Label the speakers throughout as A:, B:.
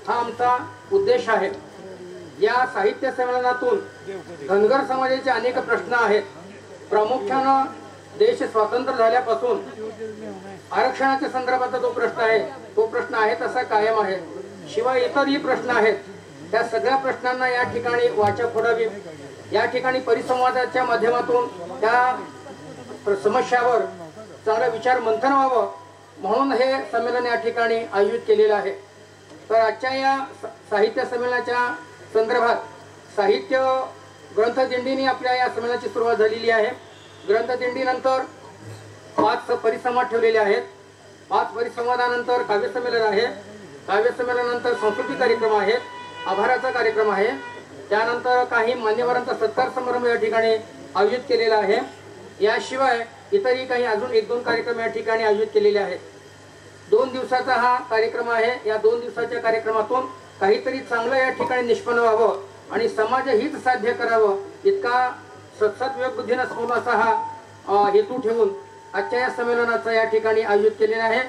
A: हा आमचा उद्देश आहे। या साहित्य संमेलनातून धनगर समाजाचे अनेक प्रश्न आहेत। प्रामुख्याने देश स्वतंत्र झाल्यापासून आरक्षणाच्या संदर्भात जो प्रश्न आहे तसा कायम आहे। शिवाय इतरही प्रश्न आहेत। त्या सगळ्या प्रश्नांना या ठिकाणी वाचा फोडावी, या ठिकाणी परिसंवादाच्या माध्यमातून त्या समस्यावर चांगला विचार मंथन व्हावं म्हणून हे संमेलन या ठिकाणी आयोजित केलेलं आहे। तर आजच्या या साहित्य संमेलनाच्या संदर्भात साहित्य ग्रंथदिंडीने आपल्या या संमेलनाची सुरुवात झालेली आहे। ग्रंथदिंडीनंतर 5 परिसंवाद ठेवलेले आहेत। 5 परिसंवादानंतर काव्य संमेलन आहे। काव्य संमेलनानंतर सांस्कृतिक कार्यक्रम आहेत, आभाराचा कार्यक्रम आहे। त्यानंतर काही मान्यवरांचा सत्कार समारंभ या ठिकाणी आयोजित केलेला आहे। याशिवाय इतरही काही अजून 1-2 कार्यक्रम या ठिकाणी आयोजित केलेले आहेत। 2 दिवसाचा हा कार्यक्रम आहे। या 2 दिवसाच्या कार्यक्रमातून काहीतरी चांगलं या ठिकाणी निष्पन्न व्हावं आणि समाज हित साध्य करावं इतका सत्सद बुद्धीने समोर असा हा हेतू ठेवून आजच्या या संमेलनाचा या ठिकाणी आयोजित केलेला आहे।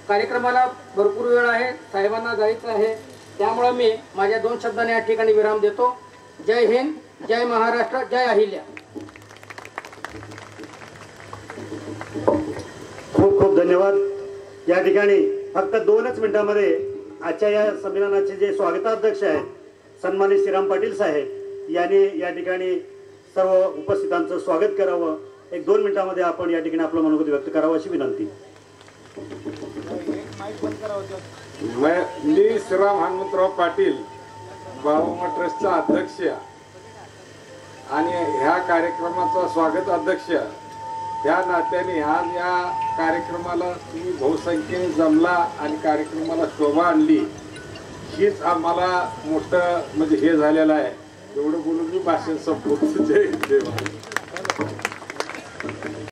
A: कार्यक्रमाला भरपूर वेळ आहे, साहेबांना जायचं आहे, त्यामुळे मी माझ्या 2 शब्दांनी या ठिकाणी विराम देतो। जय हिंद, जय महाराष्ट्र, जय अहिल्या।
B: खूप खूप धन्यवाद। या ठिकाणी फक्त 2च मिनिटांमध्ये आजच्या या संमेलनाचे जे स्वागताध्यक्ष आहेत सन्मानित श्रीराम पाटील साहेब यांनी या ठिकाणी सर्व उपस्थितांचं स्वागत करावं। 1-2 मिनिटांमध्ये आपण या ठिकाणी आपलं मनोगत व्यक्त करावं अशी विनंती।
C: मी श्रीराम हनुमंतराव पाटील, बाळूमा ट्रस्टचा अध्यक्ष आणि ह्या कार्यक्रमाचा स्वागत अध्यक्ष या नात्याने आज या कार्यक्रमाला तुम्ही बहुसंख्येने जमला आणि कार्यक्रमाला शोभा आणली हीच आम्हाला मोठं म्हणजे हे झालेलं आहे। एवढं बोलून मी भाषण संपवतो। जय देवा।